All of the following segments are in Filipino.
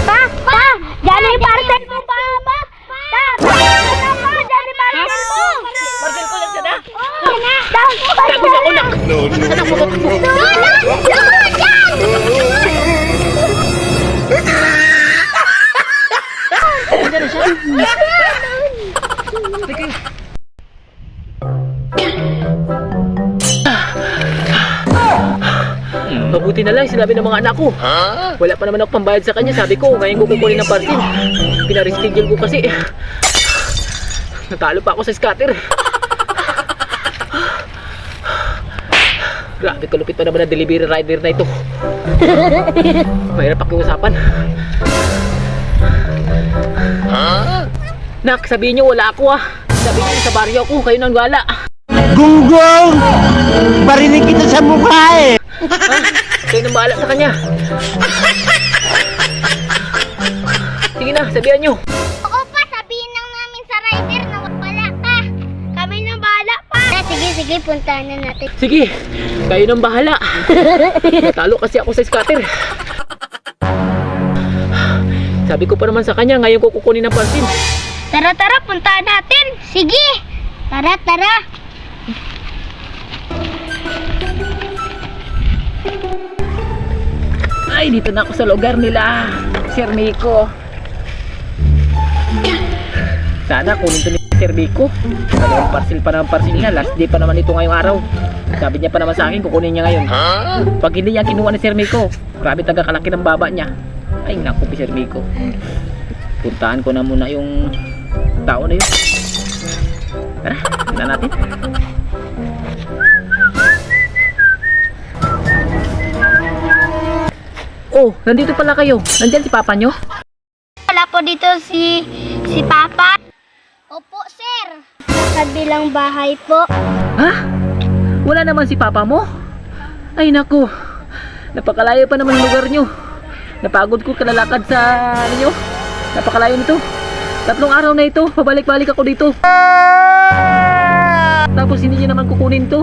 Pa! Diyan yung parcel mo, pa! Diyan yung parcel mo! Parcel ko lang sana. Yan na! Tago niya ako na. Anak mo. Nandiyan na siya. Mabuti na lang sinabi ng mga anak ko. Wala pa naman ako pambayad sa kanya. Sabi ko, ngayon ko kukunin ng parcel. Pinareschedule ko kasi. Natalo pa ako sa scatter. Grabe, kalupit pa naman ang delivery rider na ito. Mahirap pakiusapan. Nak, sabihin nyo wala ako ah. Sabihin nyo sa baryo ako, kayo nang wala. Gunggong! Barinig kita sa mukha eh! Ha? Kayo nang bahala sa kanya. Sige na, sabihan nyo. Oo pa, sabihin lang namin sa rider na wala ka. Kami nang bahala pa. Sige, puntahan na natin. Sige, kayo nang bahala. Natalo kasi ako sa scatter. Sabi ko pa naman sa kanya, ngayon ko kukunin ng parcel. Tara, puntahan natin. Sige, tara. Ay, dito na ako sa lugar nila, Sir Nico. Sana kunin to ni Sir Nico. Dalawang parcel pa ng parcel niya. Last day pa naman ito ngayong araw. Sabi niya pa naman sa akin, kukunin niya ngayon. Pag hindi niya kinuha ni Sir Nico, grabe taga kalaki ng baba niya. Ay, naku, Sir Nico. Puntahan ko na muna yung tao na yun. Tara, tingnan natin. Oh, nandito pala kayo. Nandiyan si Papa nyo? Wala po dito si Papa. Opo, sir. Sa kabilang bahay po. Ha? Wala naman si Papa mo? Ay naku, napakalayo pa naman ang lugar nyo. Napagod ko kalalakad sa ano nyo. Napakalayo nito. 3 araw na ito, pabalik-balik ako dito. Tapos hindi nyo naman kukunin to.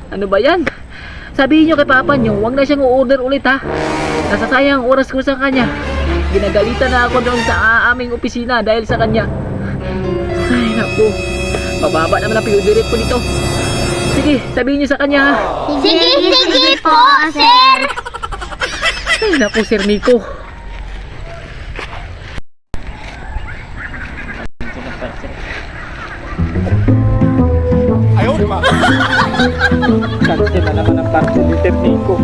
Ano ba yan? Sabihin nyo kay Papa nyo, huwag na siyang u-order ulit ha. Nasasayang ang oras ko sa kanya. Ginagalitan na ako doon sa aming opisina dahil sa kanya. Ay naku, mababa naman ang piyudirit ko dito. Sige, sabihin nyo sa kanya ha. Sige po, sir. Ay naku, Sir Nico. Ayaw, di ba? Cancel na naman ang parcel ni Sir Nico.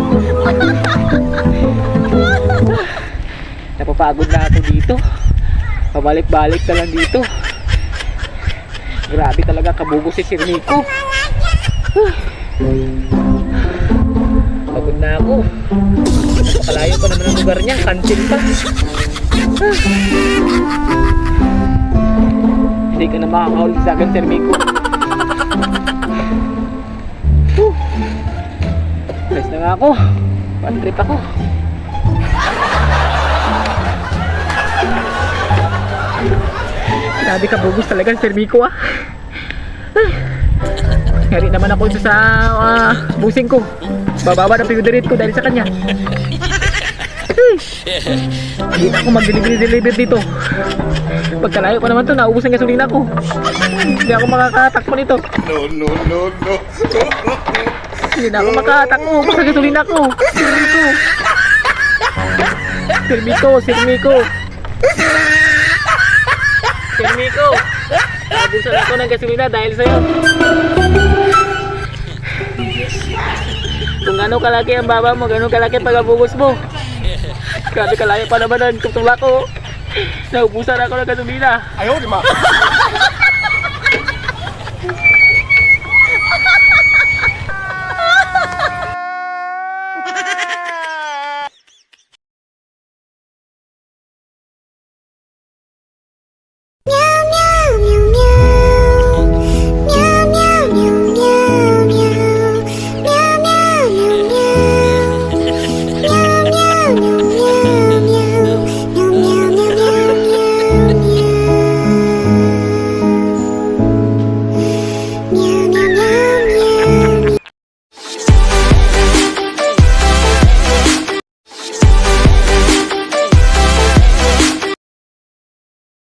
Napapagod na ako dito. Pabalik-balik na lang dito. Grabe talaga kabugo si Sir Nico. Pagod na ako. Napakalayo pa naman ang lugar niya. Cancel pa. Hindi ka na makakahuli sa akin, Sir Nico. Press na nga ako. Bad trip ako. Grabe ka bugos talaga, Sir Nico ah. Ngari naman ako sa busing ko. Bababa na piyudirit ko dahil sa kanya. Hindi na ako mag-deliver dito. Pagkalayo pa naman to, naubos ang gasolina ko. Hindi ako makakatakbo nito. No. Hindi na ako makakatakbo. Ubos ang gasolina ko. Sir Nico. Nabusan ako ng gasolina dahil sa'yo. Kung ano kalaki ang baba mo, gano'ng kalaki ang pag-abugos mo. Grabe kalayo pa naman ang tutula ko. Naubusan ako ng gasolina. Ayaw, di ba?